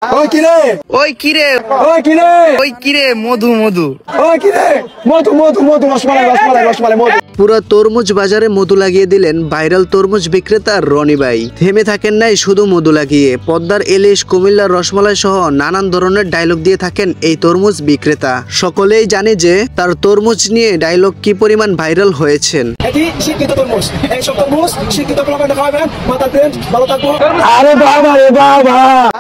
ওই কিরে ওই কিরে ওই কিরে ওই কিরে মধু মধু ওই কিরে মধু মধু মধু রসমালাই রসমালাই রসমালাই মধু। পুরো তরমুজ বাজারে মধু লাগিয়ে দিলেন ভাইরাল তরমুজ বিক্রেতা রনি ভাই। থেমে থাকেন নাই শুধু মধু লাগিয়ে, পদ্মার ইলিশ, কুমিল্লার রসমালাই সহ নানান ধরনের ডায়লগ দিয়ে থাকেন এই তরমুজ বিক্রেতা। সকলেই জানে যে তার তরমুজ নিয়ে ডায়লগ কি পরিমাণ ভাইরাল হয়েছেন। এটি শিক্ষিত তরমুজ, এই সব তরমুজ শিক্ষিত পোলাপান খাওয়াবেন, মাথা প্রেম ভালো থাকবো। আরে বাবা রে বাবা,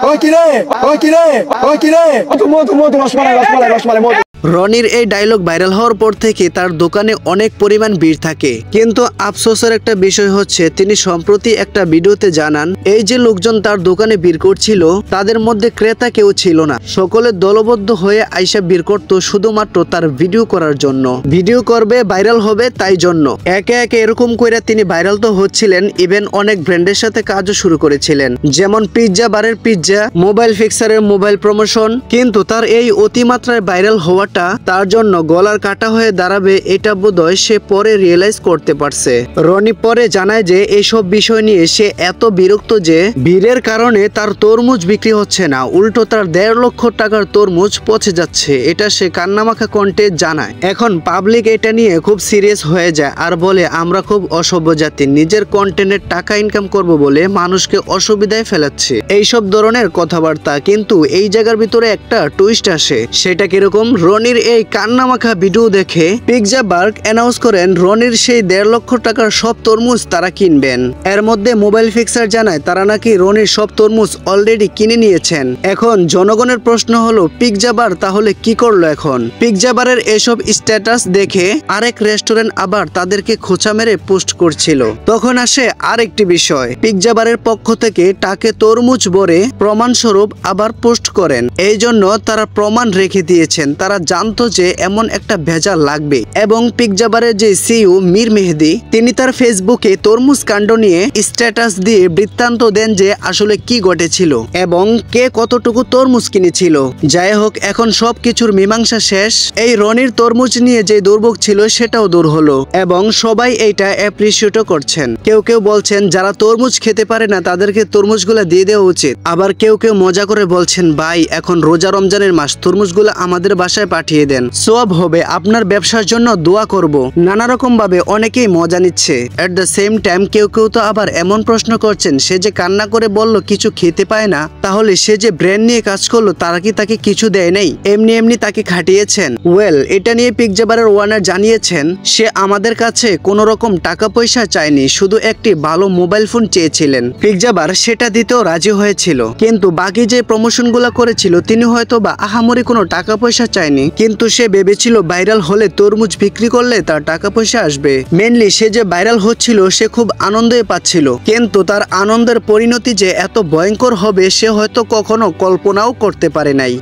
ওই কিরে ওই কিরে ওই কিরে মধু মধু মধু রসমালাই রসমালাই রসমালাই মধু। রনির এই ডায়লগ ভাইরাল হওয়ার পর থেকে তার দোকানে অনেক পরিমাণ ভিড় থাকে, কিন্তু আফসোসের একটা বিষয় হচ্ছে তিনি সম্প্রতি একটা ভিডিওতে জানান এই যে লোকজন তার দোকানে ভিড় করছিল তাদের মধ্যে ক্রেতা কেউ ছিল না, সকলে দলবদ্ধ হয়ে আইসা ভিড় করতো শুধুমাত্র তার ভিডিও করার জন্য। ভিডিও করবে, ভাইরাল হবে, তাই জন্য একে একে এরকম করে তিনি ভাইরাল তো হচ্ছিলেন, ইভেন অনেক ব্র্যান্ডের সাথে কাজও শুরু করেছিলেন, যেমন পিৎজা বারের পিৎজা, মোবাইল ফিক্সারের মোবাইল প্রমোশন। কিন্তু তার এই অতিমাত্রায় ভাইরাল হওয়া তার জন্য গলার কাটা হয়ে দাঁড়াবে এটা বোধহয় সে পরে রিয়েলাইজ করতে পারছে। রনি পরে জানায় যে এইসব বিষয় নিয়ে সে এত বিরক্ত যে ভিড়ের কারণে তার তরমুজ বিক্রি হচ্ছে না, উল্টো তার 1.5 লক্ষ টাকার তরমুজ পচে যাচ্ছে, এটা সে কান্নামাখা কণ্ঠে জানায়। এখন পাবলিক এটা নিয়ে খুব সিরিয়াস হয়ে যায় আর বলে আমরা খুব অসভ্য জাতি, নিজের কন্টেন্টের টাকা ইনকাম করব বলে মানুষকে অসুবিধায় ফেলাচ্ছে, এইসব ধরনের কথাবার্তা। কিন্তু এই জায়গার ভিতরে একটা টুইস্ট আসে, সেটা কিরকম? রনির এই কান্নামাখা ভিডিও দেখে পিৎজা বার্গ অ্যানাউন্স করেন রনির সেই 1.5 লক্ষ টাকার সব তরমুজ তারা কিনবেন। এর মধ্যে মোবাইল ফিক্সার জানায় তারা নাকি রনির সব তরমুজ অলরেডি কিনে নিয়েছেন। এখন জনগণের প্রশ্ন হলো পিৎজা বার তাহলে কি করলো এখন? পিৎজা বারের এসব স্ট্যাটাস দেখে আরেক রেস্টুরেন্ট আবার তাদেরকে খোঁচা মেরে পোস্ট করছিল। তখন আসে আরেকটি বিষয়, পিৎজা বারের পক্ষ থেকে টাকে তরমুজ ভরে প্রমাণস্বরূপ আবার পোস্ট করেন, এই জন্য তারা প্রমাণ রেখে দিয়েছেন। তারা জানতো যে এমন একটা ভেজাল লাগবে এবং পিৎজা বারের যে সিইও মীর মেহেদি তিনি তার ফেসবুকে তরমুজ কাণ্ড নিয়ে স্ট্যাটাস দিয়ে বৃত্তান্ত দেন যে আসলে কি ঘটেছিল এবং কে কতটুকু তরমুজ কিনেছিল। যাই হোক, এখন সবকিছুর মীমাংসা শেষ। এই রনির তরমুজ নিয়ে যে দুর্ভোগ ছিল সেটাও দূর হলো এবং সবাই এইটা অ্যাপ্রিসিয়েটও করছেন। কেউ কেউ বলছেন যারা তরমুজ খেতে পারে না তাদেরকে তরমুজগুলা দিয়ে দেওয়া উচিত, আবার কেউ কেউ মজা করে বলছেন ভাই এখন রোজা রমজানের মাস, তরমুজগুলা আমাদের বাসায় পাঠিয়ে দেন, সওয়াব হবে, আপনার ব্যবসার জন্য দোয়া করব। নানা রকম ভাবে অনেকেই মজা নিচ্ছে। এট দ্য সেম টাইম কেউ কেউ তো আবার এমন প্রশ্ন করছেন সে যে কান্না করে বলল কিছু খেতে পায় না, তাহলে সে যে ব্র্যান্ড নিয়ে কাজ করলো তারা কি তাকে কিছু দেয় নাই, এমনি এমনি তাকে খাটিয়েছেন? ওয়েল, এটা নিয়ে পিৎজা বারের ওনার জানিয়েছেন সে আমাদের কাছে কোনো রকম টাকা পয়সা চায়নি, শুধু একটি ভালো মোবাইল ফোন চেয়েছিলেন। পিৎজা বার সেটা দিতেও রাজি হয়েছিল, কিন্তু বাকি যে প্রমোশন গুলা করেছিল তিনি হয়তো বা আহামরি কোনো টাকা পয়সা চায়নি, কিন্তু সে ভেবেছিল ভাইরাল হলে তরমুজ বিক্রি করলে তার টাকা পয়সা আসবে। মেনলি সে যে ভাইরাল হচ্ছিল সে খুব আনন্দই পাচ্ছিল, কিন্তু তার আনন্দের পরিণতি যে এত ভয়ঙ্কর হবে সে হয়তো কখনো কল্পনাও করতে পারে নাই।